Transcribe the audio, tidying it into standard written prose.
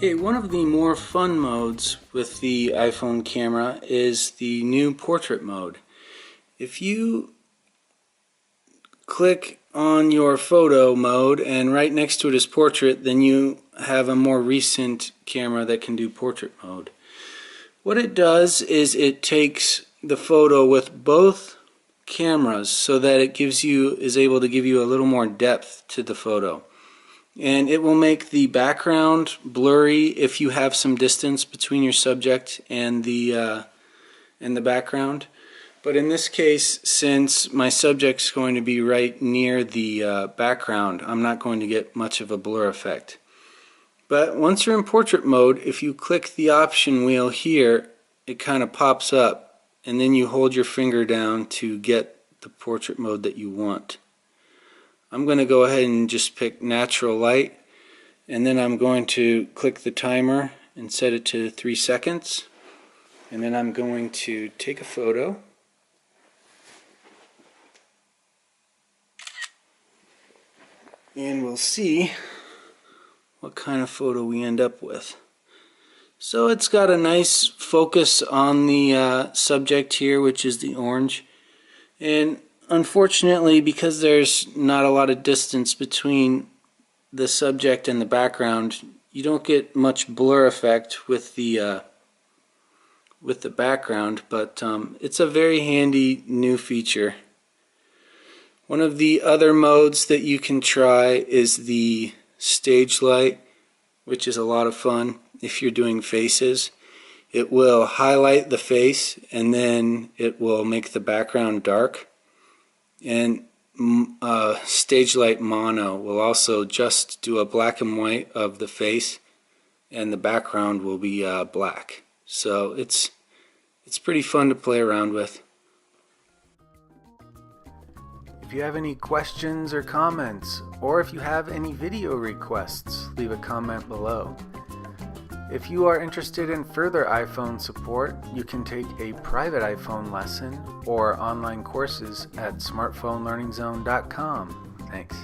Okay, one of the more fun modes with the iPhone camera is the new portrait mode. If you click on your photo mode and right next to it is portrait, then you have a more recent camera that can do portrait mode. What it does is it takes the photo with both cameras so that it is able to give you a little more depth to the photo. And it will make the background blurry if you have some distance between your subject and the background. But in this case, since my subject's going to be right near the background, I'm not going to get much of a blur effect. But once you're in portrait mode, if you click the option wheel here, it kind of pops up, and then you hold your finger down to get the portrait mode that you want. I'm going to go ahead and just pick natural light, and then I'm going to click the timer and set it to 3 seconds, and then I'm going to take a photo. And we'll see what kind of photo we end up with. So it's got a nice focus on the subject here, which is the orange, and unfortunately, because there's not a lot of distance between the subject and the background, you don't get much blur effect with the background, but it's a very handy new feature. One of the other modes that you can try is the stage light, which is a lot of fun if you're doing faces. It will highlight the face and then it will make the background dark. And stage light mono will also just do a black and white of the face, and the background will be black. So it's pretty fun to play around with. If you have any questions or comments, or if you have any video requests, leave a comment below. If you are interested in further iPhone support, you can take a private iPhone lesson or online courses at smartphonelearningzone.com. Thanks.